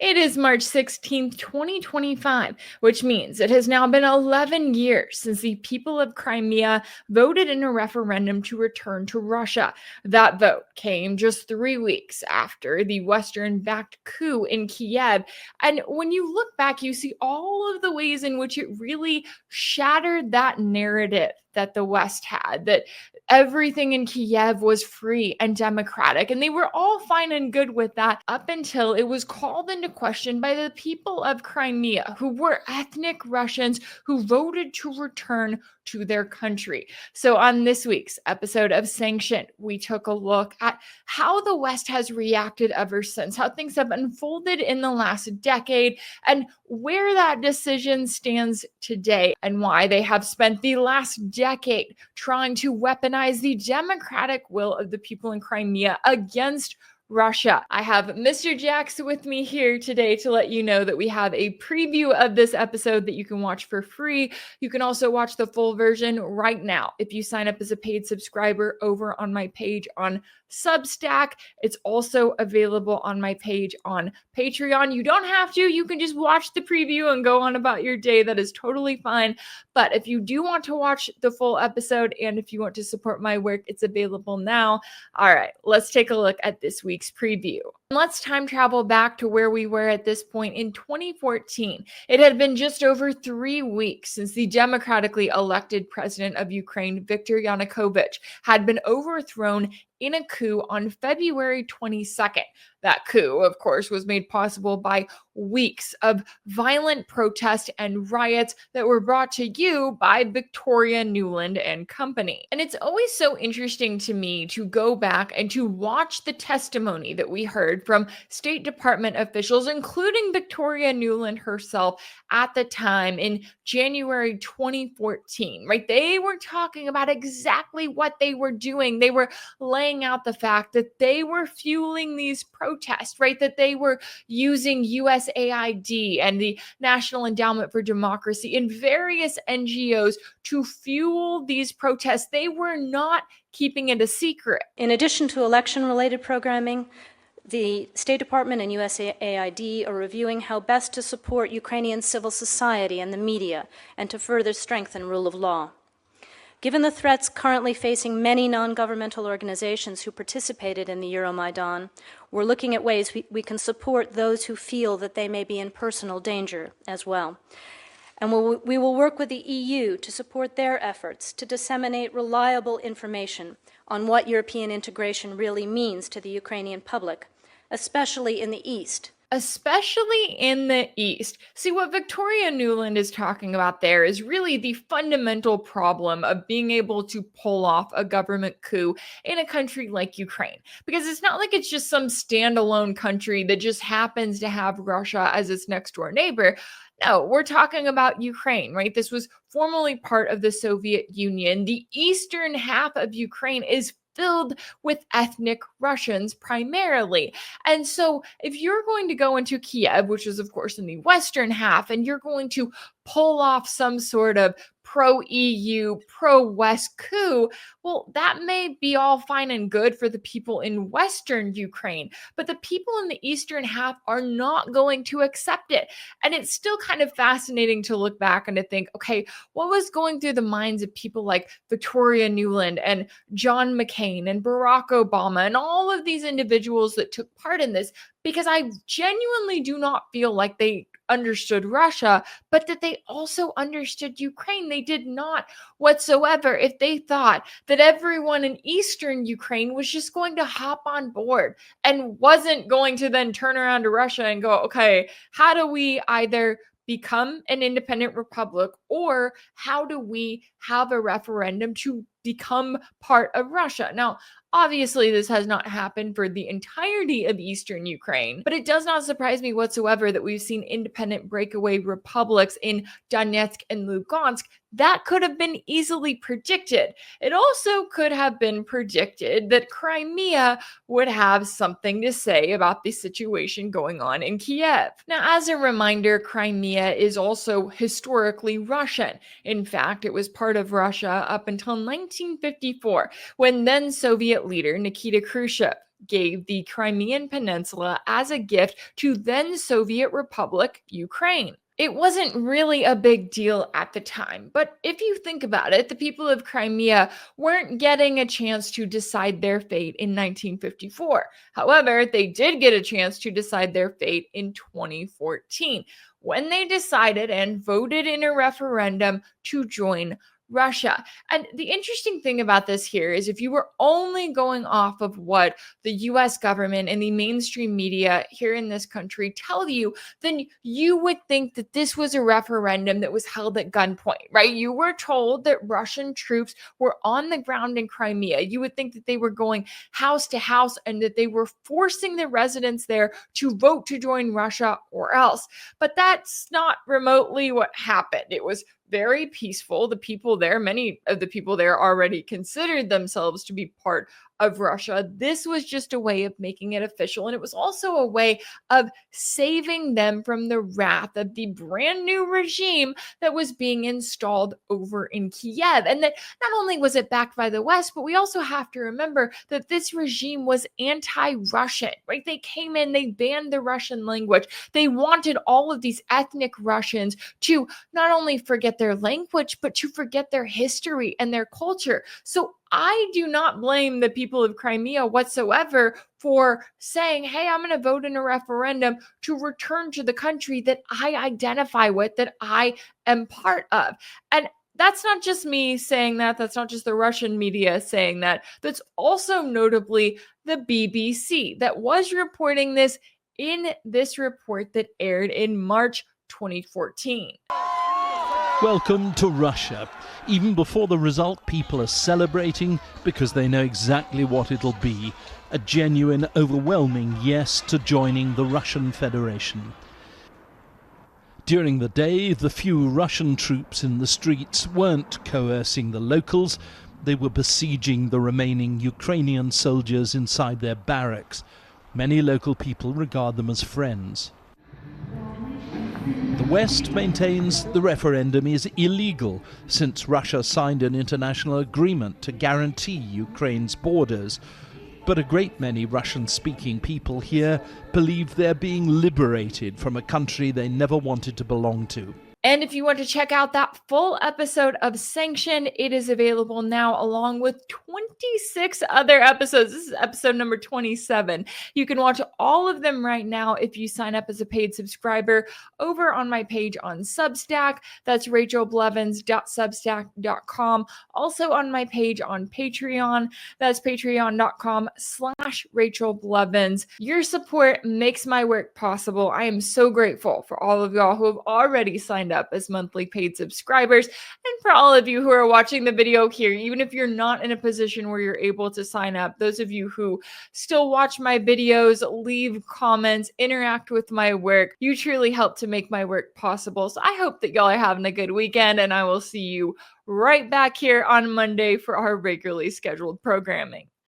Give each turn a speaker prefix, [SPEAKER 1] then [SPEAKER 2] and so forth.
[SPEAKER 1] It is March 16th, 2025, which means it has now been 11 years since the people of Crimea voted in a referendum to return to Russia. That vote came just 3 weeks after the Western-backed coup in Kiev. And when you look back, you see all of the ways in which it really shattered that narrative that the West had, that everything in Kiev was free and democratic. And they were all fine and good with that up until it was called into question by the people of Crimea, who were ethnic Russians who voted to return to their country. So, on this week's episode of Sanctioned, we took a look at how the West has reacted ever since, how things have unfolded in the last decade, and where that decision stands today, and why they have spent the last decade trying to weaponize the democratic will of the people in Crimea against Russia. I have Mr. Jax with me here today to let you know that we have a preview of this episode that you can watch for free. You can also watch the full version right now if you sign up as a paid subscriber over on my page on Substack. It's also available on my page on Patreon. You don't have to. You can just watch the preview and go on about your day. That is totally fine. But if you do want to watch the full episode and if you want to support my work, it's available now. All right, let's take a look at this week's preview. Let's time travel back to where we were at this point in 2014. It had been just over 3 weeks since the democratically elected president of Ukraine, Viktor Yanukovych, had been overthrown in a coup on February 22nd. That coup, of course, was made possible by weeks of violent protest and riots that were brought to you by Victoria Nuland and company. And it's always so interesting to me to go back and to watch the testimony that we heard from State Department officials, including Victoria Nuland herself at the time in January 2014, right? They were talking about exactly what they were doing. They were laying out the fact that they were fueling these protests, right? That they were using USAID and the National Endowment for Democracy and various NGOs to fuel these protests. They were not keeping it a secret.
[SPEAKER 2] In addition to election-related programming, the State Department and USAID are reviewing how best to support Ukrainian civil society and the media and to further strengthen rule of law. Given the threats currently facing many non-governmental organizations who participated in the Euromaidan, we're looking at ways we can support those who feel that they may be in personal danger as well. And we will work with the EU to support their efforts to disseminate reliable information on what European integration really means to the Ukrainian public, especially in the East.
[SPEAKER 1] Especially in the East. See, what Victoria Nuland is talking about there is really the fundamental problem of being able to pull off a government coup in a country like Ukraine. Because it's not like it's just some standalone country that just happens to have Russia as its next door neighbor. No, we're talking about Ukraine, right? This was formerly part of the Soviet Union. The eastern half of Ukraine is filled with ethnic Russians primarily. And so if you're going to go into Kiev, which is of course in the western half, and you're going to pull off some sort of pro-EU, pro-West coup, well, that may be all fine and good for the people in Western Ukraine, but the people in the eastern half are not going to accept it. And it's still kind of fascinating to look back and to think, okay, what was going through the minds of people like Victoria Nuland and John McCain and Barack Obama and all of these individuals that took part in this? Because I genuinely do not feel like they understood Russia, but that they also understood Ukraine. They did not whatsoever if they thought that everyone in Eastern Ukraine was just going to hop on board and wasn't going to then turn around to Russia and go, okay, how do we either become an independent republic, or how do we have a referendum to become part of Russia? Now, obviously, this has not happened for the entirety of Eastern Ukraine, but it does not surprise me whatsoever that we've seen independent breakaway republics in Donetsk and Lugansk. That could have been easily predicted. It also could have been predicted that Crimea would have something to say about the situation going on in Kiev. Now, as a reminder, Crimea is also historically Russian. In fact, it was part of Russia up until 1954, when then Soviet leader Nikita Khrushchev gave the Crimean Peninsula as a gift to then Soviet Republic Ukraine. It wasn't really a big deal at the time, but if you think about it, the people of Crimea weren't getting a chance to decide their fate in 1954. However, they did get a chance to decide their fate in 2014 when they decided and voted in a referendum to join Russia. And the interesting thing about this here is if you were only going off of what the US government and the mainstream media here in this country tell you, then you would think that this was a referendum that was held at gunpoint, right? You were told that Russian troops were on the ground in Crimea. You would think that they were going house to house and that they were forcing the residents there to vote to join Russia or else. But that's not remotely what happened. It was very peaceful. The people there, many of the people there already considered themselves to be part of Russia. This was just a way of making it official. And it was also a way of saving them from the wrath of the brand new regime that was being installed over in Kiev. And that not only was it backed by the West, but we also have to remember that this regime was anti-Russian, right? They came in, they banned the Russian language. They wanted all of these ethnic Russians to not only forget their language, but to forget their history and their culture. So I do not blame the people of Crimea whatsoever for saying, hey, I'm going to vote in a referendum to return to the country that I identify with, that I am part of. And that's not just me saying that. That's not just the Russian media saying that. That's also notably the BBC that was reporting this in this report that aired in March 2014.
[SPEAKER 3] Welcome to Russia. Even before the result, people are celebrating because they know exactly what it'll be. A genuine, overwhelming yes to joining the Russian Federation. During the day, the few Russian troops in the streets weren't coercing the locals. They were besieging the remaining Ukrainian soldiers inside their barracks. Many local people regard them as friends. The West maintains the referendum is illegal since Russia signed an international agreement to guarantee Ukraine's borders. But a great many Russian-speaking people here believe they're being liberated from a country they never wanted to belong to.
[SPEAKER 1] And if you want to check out that full episode of Sanctioned, it is available now along with 26 other episodes. This is episode number 27. You can watch all of them right now if you sign up as a paid subscriber over on my page on Substack. That's rachelblevins.substack.com. Also on my page on Patreon. That's patreon.com/rachelblevins. Your support makes my work possible. I am so grateful for all of y'all who have already signed up as monthly paid subscribers, and for all of you who are watching the video here, even if you're not in a position where you're able to sign up, those of you who still watch my videos, leave comments, interact with my work, you truly help to make my work possible. So I hope that y'all are having a good weekend, and I will see you right back here on Monday for our regularly scheduled programming.